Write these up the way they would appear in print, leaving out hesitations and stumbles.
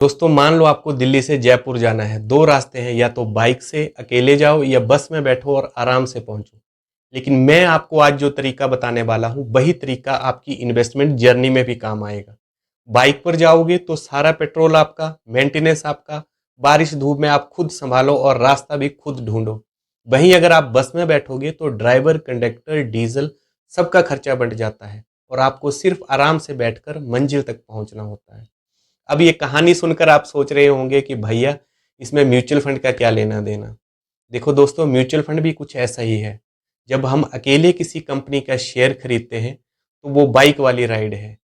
दोस्तों मान लो आपको दिल्ली से जयपुर जाना है। दो रास्ते हैं, या तो बाइक से अकेले जाओ या बस में बैठो और आराम से पहुंचो। लेकिन मैं आपको आज जो तरीका बताने वाला हूं, वही तरीका आपकी इन्वेस्टमेंट जर्नी में भी काम आएगा। बाइक पर जाओगे तो सारा पेट्रोल आपका, मेंटेनेंस आपका, बारिश धूप में आप खुद संभालो और रास्ता भी खुद ढूंढो। वहीं अगर आप बस में बैठोगे तो ड्राइवर, कंडक्टर, डीजल सबका खर्चा बढ़ जाता है और आपको सिर्फ आराम से बैठकर मंजिल तक पहुंचना होता है। अब ये कहानी सुनकर आप सोच रहे होंगे कि भैया इसमें म्यूचुअल फंड का क्या लेना देना। देखो दोस्तों, म्यूचुअल फंड भी कुछ ऐसा ही है। जब हम अकेले किसी कंपनी का शेयर खरीदते हैं तो वो बाइक वाली राइड है,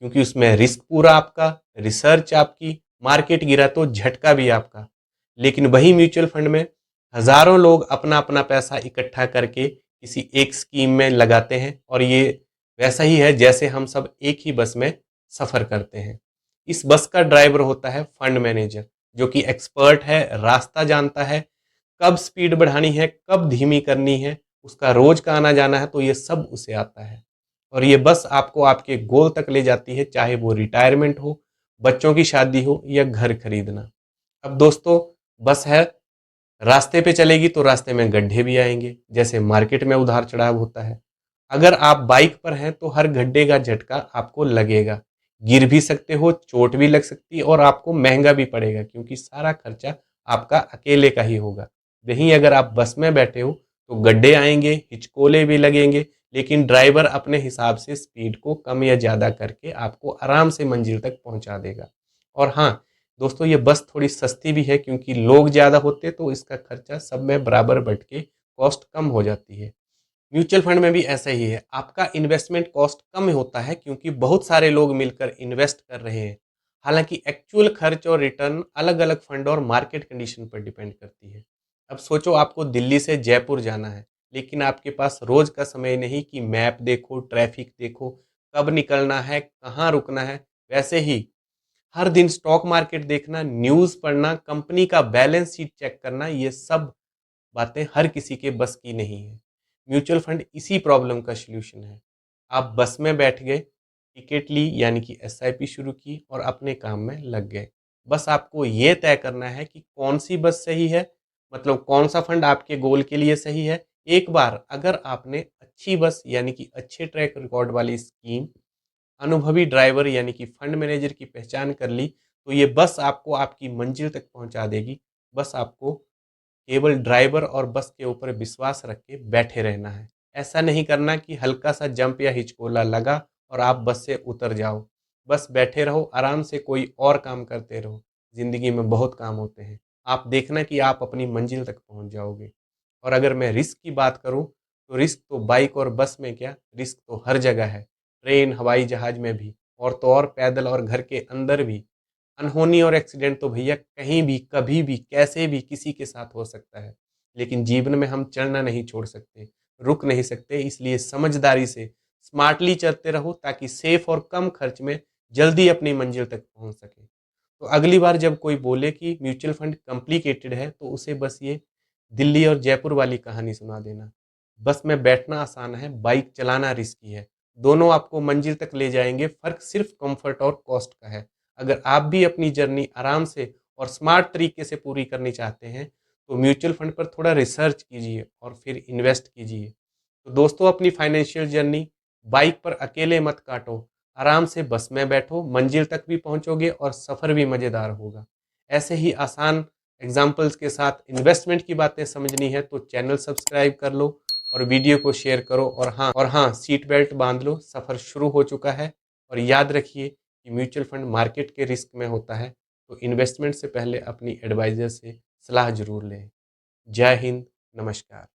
क्योंकि उसमें रिस्क पूरा आपका, रिसर्च आपकी, मार्केट गिरा तो झटका भी आपका। लेकिन वही म्यूचुअल फंड में हजारों लोग अपना अपना पैसा इकट्ठा करके किसी एक स्कीम में लगाते हैं, और ये वैसा ही है जैसे हम सब एक ही बस में सफर करते हैं। इस बस का ड्राइवर होता है फंड मैनेजर, जो कि एक्सपर्ट है, रास्ता जानता है, कब स्पीड बढ़ानी है, कब धीमी करनी है, उसका रोज का आना जाना है, तो ये सब उसे आता है। और ये बस आपको आपके गोल तक ले जाती है, चाहे वो रिटायरमेंट हो, बच्चों की शादी हो या घर खरीदना। अब दोस्तों, बस है, रास्ते पे चलेगी तो रास्ते में गड्ढे भी आएंगे, जैसे मार्केट में उतार चढ़ाव होता है। अगर आप बाइक पर हैं तो हर गड्ढे का झटका आपको लगेगा, गिर भी सकते हो, चोट भी लग सकती है और आपको महंगा भी पड़ेगा, क्योंकि सारा खर्चा आपका अकेले का ही होगा। वहीं अगर आप बस में बैठे हो तो गड्ढे आएंगे, हिचकोले भी लगेंगे, लेकिन ड्राइवर अपने हिसाब से स्पीड को कम या ज़्यादा करके आपको आराम से मंजिल तक पहुंचा देगा। और हाँ दोस्तों, ये बस थोड़ी सस्ती भी है, क्योंकि लोग ज़्यादा होते तो इसका खर्चा सब में बराबर बट के कॉस्ट कम हो जाती है। म्यूचुअल फंड में भी ऐसा ही है, आपका इन्वेस्टमेंट कॉस्ट कम होता है क्योंकि बहुत सारे लोग मिलकर इन्वेस्ट कर रहे हैं। हालांकि एक्चुअल खर्च और रिटर्न अलग अलग फंड और मार्केट कंडीशन पर डिपेंड करती है। अब सोचो आपको दिल्ली से जयपुर जाना है, लेकिन आपके पास रोज का समय नहीं कि मैप देखो, ट्रैफिक देखो, कब निकलना है, कहाँ रुकना है। वैसे ही हर दिन स्टॉक मार्केट देखना, न्यूज़ पढ़ना, कंपनी का बैलेंस शीट चेक करना, ये सब बातें हर किसी के बस की नहीं है। म्यूचुअल फंड इसी प्रॉब्लम का सॉल्यूशन है। आप बस में बैठ गए, टिकट ली यानी कि एसआईपी शुरू की और अपने काम में लग गए। बस आपको ये तय करना है कि कौन सी बस सही है, मतलब कौन सा फंड आपके गोल के लिए सही है। एक बार अगर आपने अच्छी बस यानी कि अच्छे ट्रैक रिकॉर्ड वाली स्कीम, अनुभवी ड्राइवर यानी कि फंड मैनेजर की पहचान कर ली, तो ये बस आपको आपकी मंजिल तक पहुंचा देगी। बस आपको केवल ड्राइवर और बस के ऊपर विश्वास रख के बैठे रहना है। ऐसा नहीं करना कि हल्का सा जंप या हिचकोला लगा और आप बस से उतर जाओ। बस बैठे रहो, आराम से कोई और काम करते रहो। ज़िंदगी में बहुत काम होते हैं। आप देखना कि आप अपनी मंजिल तक पहुंच जाओगे। और अगर मैं रिस्क की बात करूं, तो रिस्क तो बाइक और बस में क्या, रिस्क तो हर जगह है। ट्रेन, हवाई जहाज में भी, और तो और पैदल और घर के अंदर भी। अनहोनी और एक्सीडेंट तो भैया कहीं भी, कभी भी, कैसे भी किसी के साथ हो सकता है। लेकिन जीवन में हम चलना नहीं छोड़ सकते, रुक नहीं सकते, इसलिए समझदारी से स्मार्टली चलते रहो, ताकि सेफ और कम खर्च में जल्दी अपनी मंजिल तक पहुंच सके। तो अगली बार जब कोई बोले कि म्यूचुअल फंड कॉम्प्लिकेटेड है, तो उसे बस ये दिल्ली और जयपुर वाली कहानी सुना देना। बस में बैठना आसान है, बाइक चलाना रिस्की है। दोनों आपको मंजिल तक ले जाएंगे, फर्क सिर्फ कंफर्ट और कॉस्ट का है। अगर आप भी अपनी जर्नी आराम से और स्मार्ट तरीके से पूरी करनी चाहते हैं, तो म्यूचुअल फंड पर थोड़ा रिसर्च कीजिए और फिर इन्वेस्ट कीजिए। तो दोस्तों, अपनी फाइनेंशियल जर्नी बाइक पर अकेले मत काटो। आराम से बस में बैठो, मंजिल तक भी पहुंचोगे और सफ़र भी मज़ेदार होगा। ऐसे ही आसान एग्जाम्पल्स के साथ इन्वेस्टमेंट की बातें समझनी है तो चैनल सब्सक्राइब कर लो और वीडियो को शेयर करो। और हाँ, सीट बेल्ट बांध लो, सफ़र शुरू हो चुका है। और याद रखिए कि म्यूचुअल फंड मार्केट के रिस्क में होता है, तो इन्वेस्टमेंट से पहले अपनी एडवाइज़र से सलाह ज़रूर लें। जय हिंद, नमस्कार।